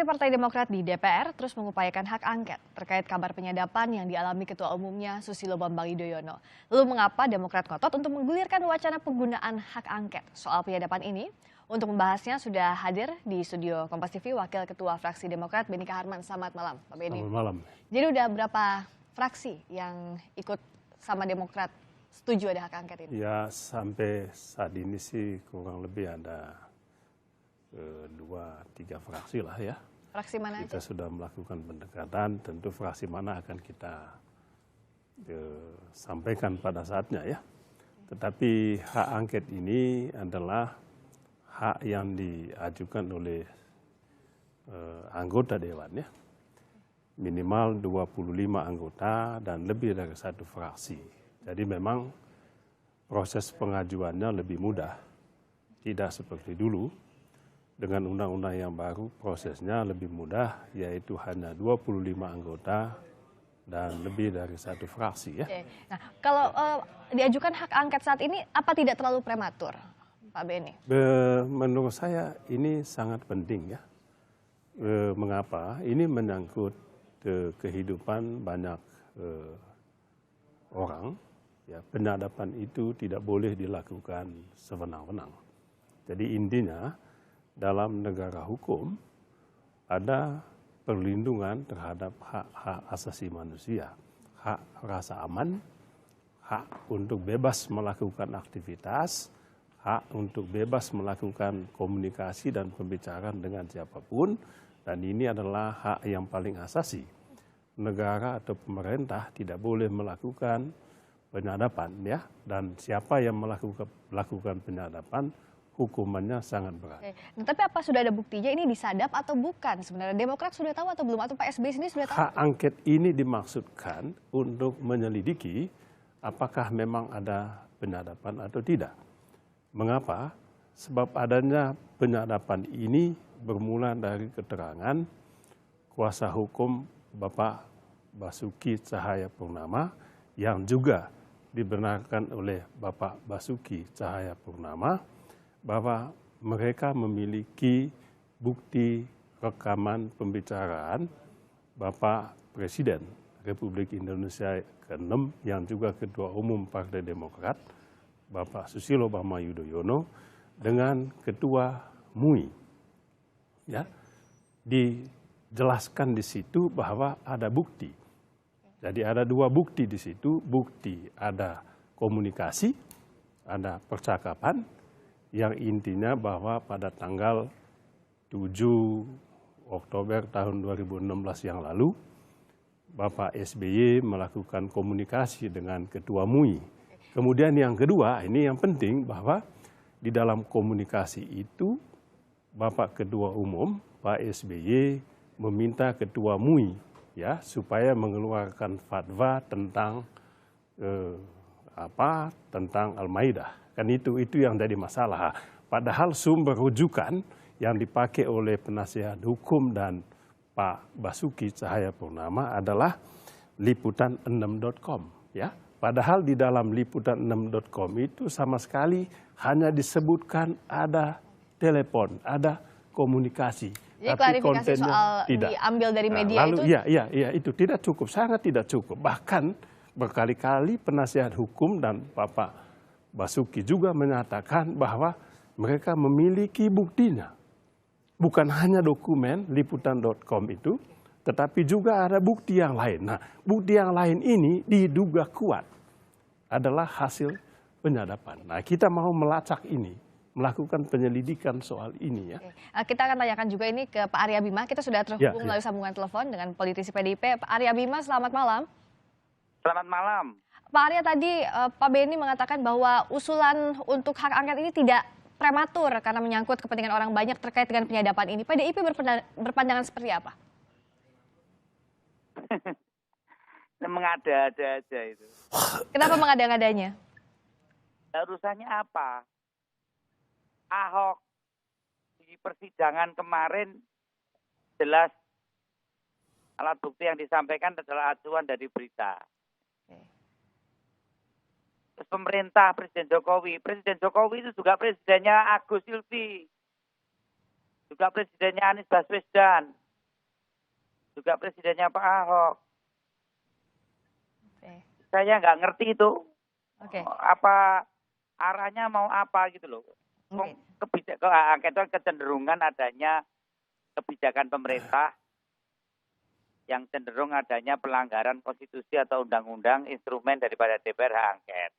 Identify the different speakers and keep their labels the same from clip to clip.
Speaker 1: Partai Demokrat di DPR terus mengupayakan hak angket terkait kabar penyadapan yang dialami Ketua Umumnya Susilo Bambang Yudhoyono. Lalu mengapa Demokrat ngotot untuk menggulirkan wacana penggunaan hak angket soal penyadapan ini? Untuk membahasnya sudah hadir di studio Kompas TV Wakil Ketua Fraksi Demokrat Benika Harman. Selamat malam, Pak Beni.
Speaker 2: Selamat malam.
Speaker 1: Jadi udah berapa fraksi yang ikut sama Demokrat setuju ada hak angket ini?
Speaker 2: Ya, sampai saat ini sih kurang lebih ada 2-3 fraksi lah ya.
Speaker 1: Fraksi mana
Speaker 2: kita
Speaker 1: aja?
Speaker 2: Sudah melakukan pendekatan, tentu fraksi mana akan kita sampaikan pada saatnya ya. Tetapi hak angket ini adalah hak yang diajukan oleh anggota dewan ya. Minimal 25 anggota dan lebih dari satu fraksi. Jadi memang proses pengajuannya lebih mudah, tidak seperti dulu. Dengan undang-undang yang baru prosesnya lebih mudah, yaitu hanya 25 anggota dan lebih dari satu fraksi ya.
Speaker 1: Oke. Nah, kalau diajukan hak angket saat ini, apa tidak terlalu prematur, Pak Beni?
Speaker 2: Menurut saya ini sangat penting ya. Mengapa? Ini menyangkut kehidupan banyak orang. Ya, penyadapan itu tidak boleh dilakukan sewenang-wenang. Jadi intinya, dalam negara hukum ada perlindungan terhadap hak-hak asasi manusia, hak rasa aman, hak untuk bebas melakukan aktivitas, hak untuk bebas melakukan komunikasi dan pembicaraan dengan siapapun, dan ini adalah hak yang paling asasi. Negara atau pemerintah tidak boleh melakukan penyadapan ya, dan siapa yang melakukan penyadapan hukumannya sangat berat.
Speaker 1: Oke. Nah, tapi apa sudah ada buktinya ini disadap atau bukan? Sebenarnya Demokrat sudah tahu atau belum? Atau Pak SBY sendiri sudah tahu?
Speaker 2: Hak angket ini dimaksudkan untuk menyelidiki apakah memang ada penyadapan atau tidak. Mengapa? Sebab adanya penyadapan ini bermula dari keterangan kuasa hukum Bapak Basuki Cahayapurnama yang juga dibenarkan oleh Bapak Basuki Cahayapurnama bahwa mereka memiliki bukti rekaman pembicaraan Bapak Presiden Republik Indonesia ke-6 yang juga Ketua Umum Partai Demokrat, Bapak Susilo Bambang Yudhoyono dengan Ketua MUI. Ya, dijelaskan di situ bahwa ada bukti. Jadi ada 2 bukti di situ, bukti ada komunikasi, ada percakapan, yang intinya bahwa pada tanggal 7 Oktober tahun 2016 yang lalu, Bapak SBY melakukan komunikasi dengan Ketua MUI. Kemudian yang kedua, ini yang penting bahwa di dalam komunikasi itu, Bapak Ketua Umum, Pak SBY meminta Ketua MUI ya supaya mengeluarkan fatwa tentang tentang Al-Maidah. Kan itu yang jadi masalah. Padahal sumber rujukan yang dipakai oleh penasihat hukum dan Pak Basuki Cahayapurnama adalah liputan6.com ya. Padahal di dalam liputan6.com itu sama sekali hanya disebutkan ada telepon, ada komunikasi.
Speaker 1: Jadi tapi klarifikasi soal
Speaker 2: tidak
Speaker 1: diambil dari media
Speaker 2: lalu,
Speaker 1: itu?
Speaker 2: Iya, itu tidak cukup, sangat tidak cukup. Bahkan berkali-kali penasihat hukum dan Bapak Basuki juga menyatakan bahwa mereka memiliki buktinya. Bukan hanya dokumen liputan.com itu, tetapi juga ada bukti yang lain. Nah, bukti yang lain ini diduga kuat adalah hasil penyadapan. Nah, kita mau melacak ini, melakukan penyelidikan soal ini ya.
Speaker 1: Kita akan tanyakan juga ini ke Pak Arya Bima. Kita sudah terhubung melalui sambungan telepon dengan politisi PDIP. Pak Arya Bima, selamat malam.
Speaker 3: Selamat malam.
Speaker 1: Pak Arya, tadi Pak Beni mengatakan bahwa usulan untuk hak angket ini tidak prematur karena menyangkut kepentingan orang banyak terkait dengan penyadapan ini. PDIP berpandangan seperti apa?
Speaker 3: Mengada-ada aja itu.
Speaker 1: Kenapa mengada-ngadanya?
Speaker 3: Urusannya apa? Ahok di persidangan kemarin jelas alat bukti yang disampaikan adalah acuan dari berita. Terus pemerintah, Presiden Jokowi itu juga presidennya Agus Silvi, juga presidennya Anies Baswedan, juga presidennya Pak Ahok.
Speaker 1: Oke.
Speaker 3: Saya nggak ngerti itu
Speaker 1: Oke.
Speaker 3: apa arahnya mau apa gitu loh.
Speaker 1: Oke.
Speaker 3: Angket itu kecenderungan adanya kebijakan pemerintah yang cenderung adanya pelanggaran konstitusi atau undang-undang instrumen daripada DPR hak angket.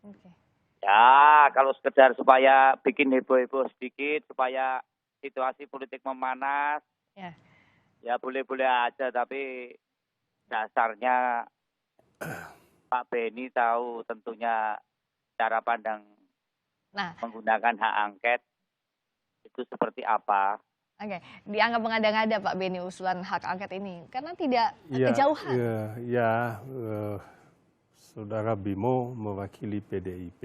Speaker 1: Oke.
Speaker 3: Ya, kalau sekedar supaya bikin heboh-heboh sedikit, supaya situasi politik memanas,
Speaker 1: Ya.
Speaker 3: ya boleh-boleh aja, tapi dasarnya Pak Beni tahu tentunya cara pandang
Speaker 1: Nah,
Speaker 3: menggunakan hak angket itu seperti apa.
Speaker 1: oke, dianggap mengada-ngada Pak Beni usulan hak angket ini karena tidak
Speaker 2: Ya,
Speaker 1: kejauhan.
Speaker 2: Saudara Bimo mewakili PDIP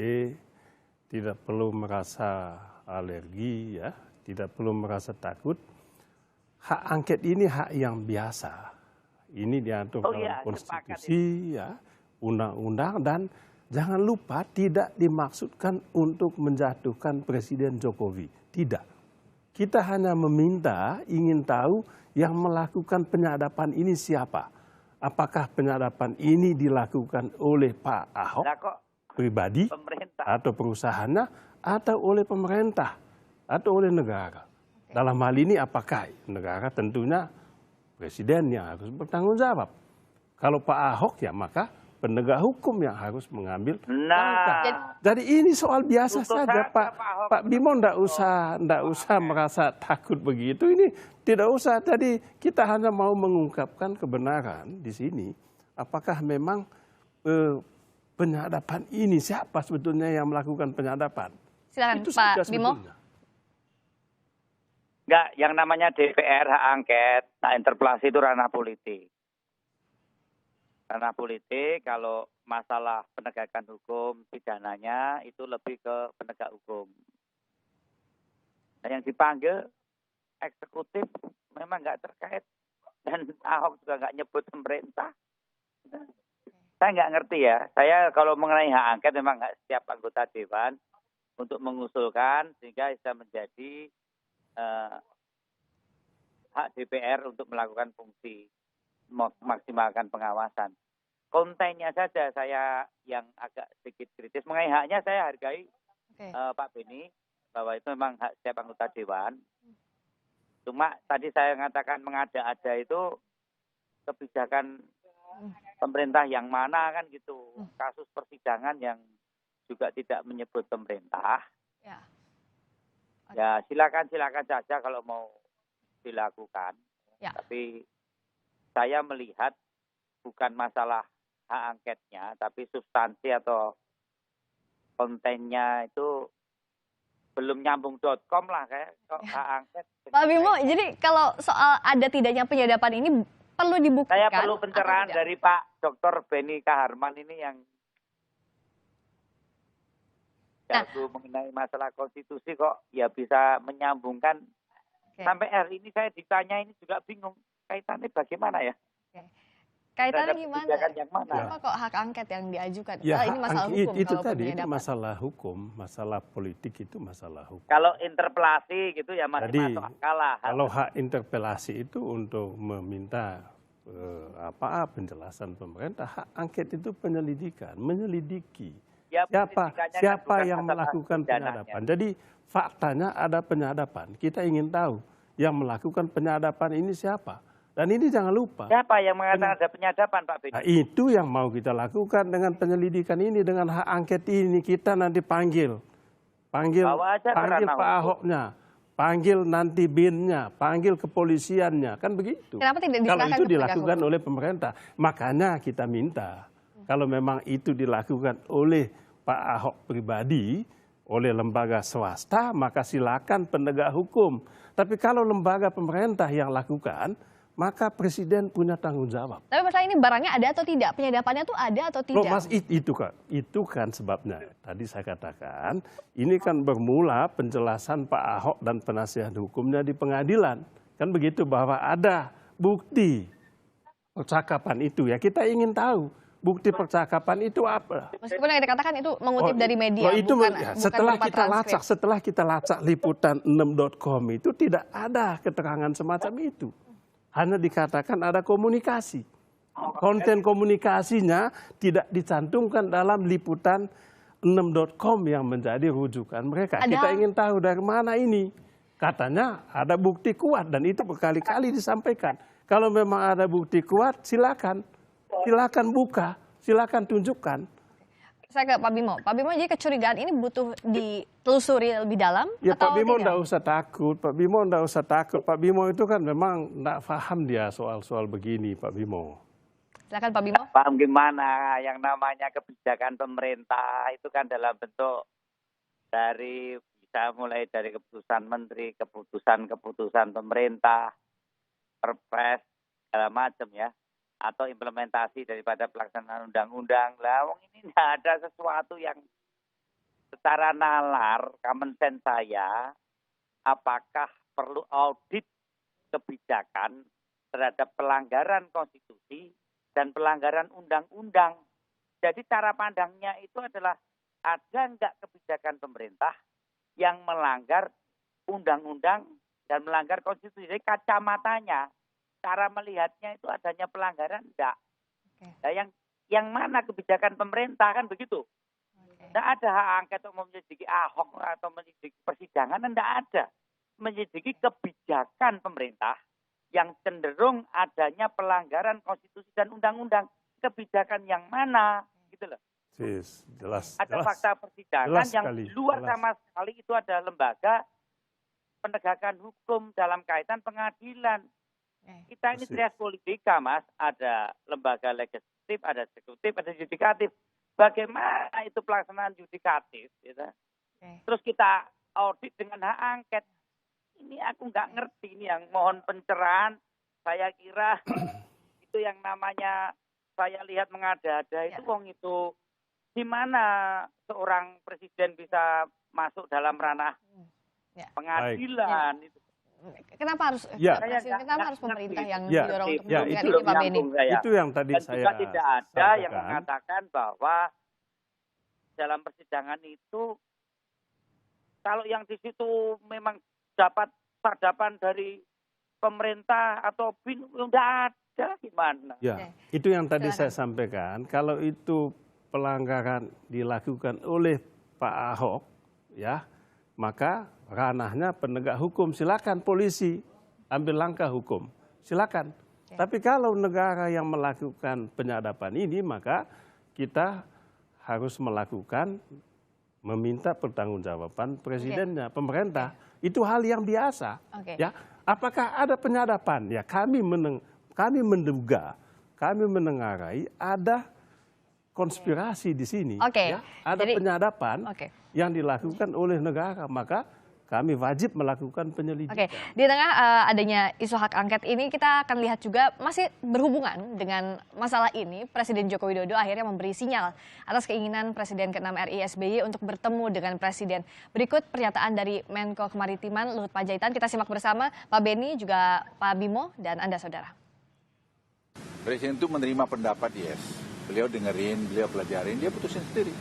Speaker 2: tidak perlu merasa alergi, ya, tidak perlu merasa takut. Hak angket ini hak yang biasa. Ini diatur dalam konstitusi, ya, undang-undang, dan jangan lupa tidak dimaksudkan untuk menjatuhkan Presiden Jokowi. Tidak. Kita hanya meminta, ingin tahu yang melakukan penyadapan ini siapa. Apakah penyadapan ini dilakukan oleh Pak Ahok pribadi atau perusahaannya atau oleh pemerintah atau oleh negara. Dalam hal ini apakah negara, tentunya presiden yang harus bertanggung jawab. Kalau Pak Ahok ya maka penegak hukum yang harus mengambil langkah. Jadi ini soal biasa saja Pak Bimo, ndak usah merasa takut begitu. Ini tidak usah. Jadi kita hanya mau mengungkapkan kebenaran di sini. Apakah memang penyadapan ini siapa sebetulnya yang melakukan penyadapan?
Speaker 1: Silakan
Speaker 2: itu
Speaker 1: Pak Bimo.
Speaker 3: Enggak, yang namanya DPR hak angket, nah interpelasi itu ranah politik. Ranah politik, kalau masalah penegakan hukum pidananya itu lebih ke penegak hukum. Nah, yang dipanggil eksekutif memang nggak terkait, dan Ahok juga nggak nyebut pemerintah. Saya nggak ngerti ya. Saya kalau mengenai hak angket memang nggak setiap anggota dewan untuk mengusulkan sehingga bisa menjadi hak DPR untuk melakukan fungsi memaksimalkan pengawasan. Kontennya saja saya yang agak sedikit kritis. Mengenai haknya saya hargai Pak Beni bahwa itu memang hak setiap anggota dewan. Cuma tadi saya mengatakan mengada-ada itu kebijakan pemerintah yang mana kan gitu. Kasus persidangan yang juga tidak menyebut pemerintah. Ya silakan saja kalau mau dilakukan.
Speaker 1: Ya.
Speaker 3: Tapi saya melihat bukan masalah hak angketnya, tapi substansi atau kontennya itu belum nyambung.com lah kayak hak angket.
Speaker 1: Pak Bimo, jadi kalau soal ada tidaknya penyadapan ini perlu dibuktikan.
Speaker 3: Saya perlu pencerahan dari Pak Dr. Beni Kaharman ini yang mengenai masalah konstitusi kok ya bisa menyambungkan. Sampai hari ini saya ditanya ini juga bingung kaitannya bagaimana ya?
Speaker 1: Kaitannya gimana?
Speaker 3: Yang mana?
Speaker 1: Kenapa kok hak angket yang diajukan?
Speaker 2: Ya,
Speaker 1: ini masalah hukum.
Speaker 2: Itu tadi itu masalah hukum, masalah politik itu masalah hukum.
Speaker 3: Kalau interpelasi gitu ya masih masuk akal lah.
Speaker 2: Kalau hak interpelasi itu untuk meminta penjelasan pemerintah, hak angket itu penyelidikan, menyelidiki. Ya, siapa yang melakukan penyadapan. Jadi faktanya ada penyadapan. Kita ingin tahu yang melakukan penyadapan ini siapa. Dan ini jangan lupa.
Speaker 3: Siapa yang mengatakan ada penyadapan, Pak Beni?
Speaker 2: Nah, itu yang mau kita lakukan dengan penyelidikan ini, dengan hak angket ini. Kita nanti panggil Pak Ahoknya, panggil nanti BIN-nya, panggil kepolisiannya, kan begitu.
Speaker 1: Kenapa tidak
Speaker 2: kalau itu dilakukan oleh pemerintah, makanya kita minta. Kalau memang itu dilakukan oleh Pak Ahok pribadi, oleh lembaga swasta, maka silakan penegak hukum. Tapi kalau lembaga pemerintah yang lakukan, maka presiden punya tanggung jawab.
Speaker 1: Tapi masalah ini barangnya ada atau tidak? Penyadapannya itu ada atau tidak?
Speaker 2: Mas, itu kan sebabnya. Tadi saya katakan, ini kan bermula penjelasan Pak Ahok dan penasihat hukumnya di pengadilan. Kan begitu, bahwa ada bukti percakapan itu. Ya kita ingin tahu bukti percakapan itu apa.
Speaker 1: Meskipun yang dikatakan itu mengutip dari media,
Speaker 2: setelah kita lacak liputan 6.com itu tidak ada keterangan semacam itu. hanya dikatakan ada komunikasi. Konten komunikasinya tidak dicantumkan dalam liputan 6.com yang menjadi rujukan mereka. Kita ingin tahu dari mana ini. Katanya ada bukti kuat dan itu berkali-kali disampaikan. Kalau memang ada bukti kuat, silakan buka, silakan tunjukkan.
Speaker 1: Saya ke Pak Bimo. Pak Bimo, jadi kecurigaan ini butuh ditelusuri lebih dalam
Speaker 2: ya,
Speaker 1: atau
Speaker 2: Pak Bimo
Speaker 1: tidak?
Speaker 2: Enggak usah takut. Pak Bimo enggak usah takut. Pak Bimo itu kan memang enggak paham dia soal-soal begini, Pak Bimo.
Speaker 1: Silakan Pak Bimo.
Speaker 3: Paham gimana? Yang namanya kebijakan pemerintah itu kan dalam bentuk dari bisa mulai dari keputusan menteri, keputusan pemerintah, perpres, segala macam ya. Atau implementasi daripada pelaksanaan undang-undang. Lah, ini tidak ada sesuatu yang secara nalar, common sense saya, apakah perlu audit kebijakan terhadap pelanggaran konstitusi dan pelanggaran undang-undang. Jadi cara pandangnya itu adalah ada enggak kebijakan pemerintah yang melanggar undang-undang dan melanggar konstitusi. Jadi kacamatanya, cara melihatnya itu adanya pelanggaran enggak. Nah, yang mana kebijakan pemerintah kan begitu. Tidak ada hak angket untuk menyelidiki Ahok atau menyelidiki persidangan, tidak ada. Menyelidiki kebijakan pemerintah yang cenderung adanya pelanggaran konstitusi dan undang-undang. Kebijakan yang mana, gitu loh.
Speaker 2: Jelas.
Speaker 3: Ada fakta persidangan yang di luar sama sekali itu ada lembaga penegakan hukum dalam kaitan pengadilan. Kita ini trias politika, Mas. Ada lembaga legislatif, ada eksekutif, ada yudikatif. Bagaimana itu pelaksanaan yudikatif? Gitu. Terus kita audit dengan hak angket. Ini aku nggak ngerti. Ini yang mohon pencerahan. Saya kira itu yang namanya saya lihat mengada-ada itu wong itu. Di mana seorang presiden bisa masuk dalam ranah pengadilan? Itu.
Speaker 1: Kenapa harus kenapa harus pemerintah yang didorong untuk melakukan ini, Pak Beni?
Speaker 2: Itu yang tadi
Speaker 3: dan
Speaker 2: saya
Speaker 3: juga tidak ada
Speaker 2: sampaikan.
Speaker 3: yang mengatakan bahwa dalam persidangan itu kalau yang di situ memang dapat perdapan dari pemerintah atau BIN, tidak ada gimana?
Speaker 2: Ya, itu yang tadi saya sampaikan. Kalau itu pelanggaran dilakukan oleh Pak Ahok, ya, maka ranahnya penegak hukum, silakan polisi ambil langkah hukum, silakan. Tapi kalau negara yang melakukan penyadapan ini, maka kita harus melakukan meminta pertanggungjawaban presidennya, pemerintah. Itu hal yang biasa. Ya, apakah ada penyadapan? Ya, kami menduga, kami menengarai ada konspirasi di sini. Ya, ada penyadapan yang dilakukan oleh negara, maka kami wajib melakukan penyelidikan.
Speaker 1: Di tengah adanya isu hak angket ini, kita akan lihat juga masih berhubungan dengan masalah ini, Presiden Joko Widodo akhirnya memberi sinyal atas keinginan Presiden ke-6 RI SBY untuk bertemu dengan Presiden. Berikut pernyataan dari Menko Kemaritiman Luhut Panjaitan, kita simak bersama Pak Beni, juga Pak Bimo, dan Anda saudara.
Speaker 4: Presiden itu menerima pendapat, yes. Beliau dengerin, beliau pelajarin, dia putusin sendiri.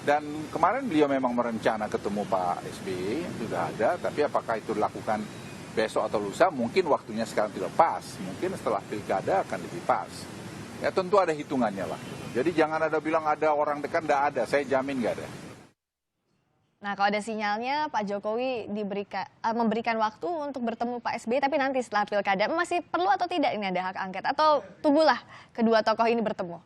Speaker 4: Dan kemarin beliau memang merencana ketemu Pak SBY, sudah ada, tapi apakah itu dilakukan besok atau lusa, mungkin waktunya sekarang tidak pas. Mungkin setelah pilkada akan lebih pas. Ya tentu ada hitungannya lah. Jadi jangan ada bilang ada orang dekat, tidak ada, saya jamin nggak ada.
Speaker 1: Nah, kalau ada sinyalnya Pak Jokowi memberikan waktu untuk bertemu Pak SBY, tapi nanti setelah pilkada masih perlu atau tidak ini ada hak angket? Atau tunggulah kedua tokoh ini bertemu?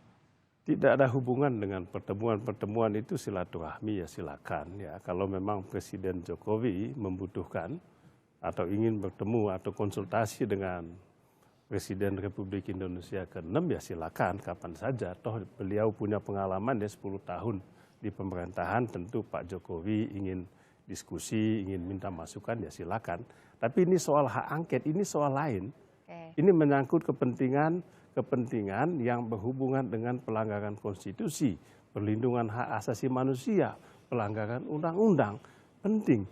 Speaker 2: Tidak ada hubungan dengan pertemuan itu, silaturahmi ya silakan ya. Kalau memang Presiden Jokowi membutuhkan atau ingin bertemu atau konsultasi dengan Presiden Republik Indonesia ke-6 ya silakan kapan saja. Toh beliau punya pengalaman ya 10 tahun di pemerintahan, tentu Pak Jokowi ingin diskusi, ingin minta masukan ya silakan. Tapi ini soal hak angket, ini soal lain. Ini menyangkut kepentingan yang berhubungan dengan pelanggaran konstitusi, perlindungan hak asasi manusia, pelanggaran undang-undang. Penting.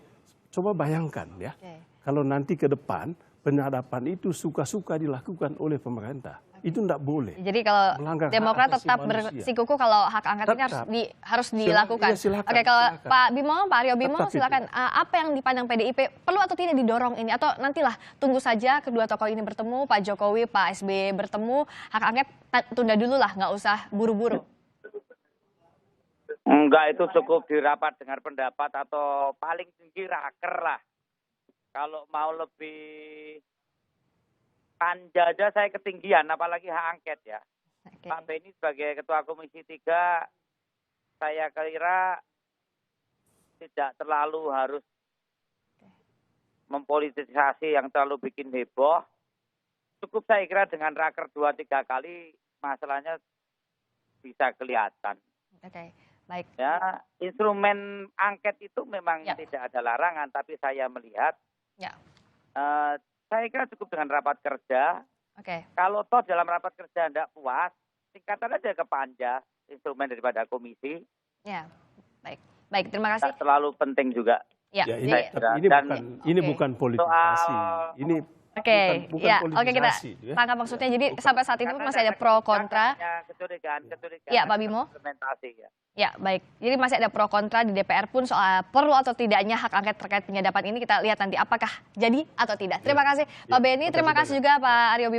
Speaker 2: Coba bayangkan ya, kalau nanti ke depan penyadapan itu suka-suka dilakukan oleh pemerintah. Itu tidak boleh.
Speaker 1: Jadi kalau
Speaker 2: Melanggar hak
Speaker 1: Demokrat
Speaker 2: asasi
Speaker 1: tetap
Speaker 2: manusia.
Speaker 1: bersikuku kalau hak angket ini harus dilakukan.
Speaker 2: Iya, silakan,
Speaker 1: Oke, kalau
Speaker 2: silakan.
Speaker 1: Pak Bimo, Pak Aryo Bimo,
Speaker 2: Tetap itu.
Speaker 1: silakan. Apa yang dipandang PDIP perlu atau tidak didorong ini? Atau nantilah tunggu saja kedua tokoh ini bertemu, Pak Jokowi, Pak SBY bertemu, hak angket tunda dulu lah, nggak usah buru-buru.
Speaker 3: Enggak, itu cukup di rapat dengar pendapat atau paling tinggi raker lah. Kalau mau lebih panja aja saya ketinggian, apalagi hak angket ya.
Speaker 1: Oke.
Speaker 3: Pak Beni sebagai Ketua Komisi 3, saya kira tidak terlalu harus mempolitisasi yang terlalu bikin heboh. Cukup saya kira dengan raker 2-3 kali masalahnya bisa kelihatan.
Speaker 1: Oke, baik.
Speaker 3: Ya, instrumen angket itu memang tidak ada larangan, tapi saya melihat
Speaker 1: Ya.
Speaker 3: saya kira cukup dengan rapat kerja.
Speaker 1: Oke.
Speaker 3: Kalau toh dalam rapat kerja tidak puas, tingkatan aja ke panja, instrumen daripada komisi.
Speaker 1: Ya, baik. Baik, terima kasih.
Speaker 3: Tidak terlalu penting juga.
Speaker 1: Ya,
Speaker 2: Ya,
Speaker 1: jadi-
Speaker 2: ini bukan politisasi. Ini
Speaker 1: Oke,
Speaker 2: bukan
Speaker 1: ya, oke kita
Speaker 2: politisasi, ya.
Speaker 1: tangkap maksudnya. Jadi sampai saat ini pun
Speaker 3: Karena
Speaker 1: masih ada
Speaker 3: ada
Speaker 1: pro kontra.
Speaker 3: Kecurigaan.
Speaker 1: Ya, Pak Bimo.
Speaker 3: Implementasi ya.
Speaker 1: Ya, baik. Jadi masih ada pro kontra di DPR pun soal perlu atau tidaknya hak angket terkait penyadapan ini. Kita lihat nanti apakah jadi atau tidak. Terima kasih Pak Beni, terima kasih juga Pak Aryo Bimo.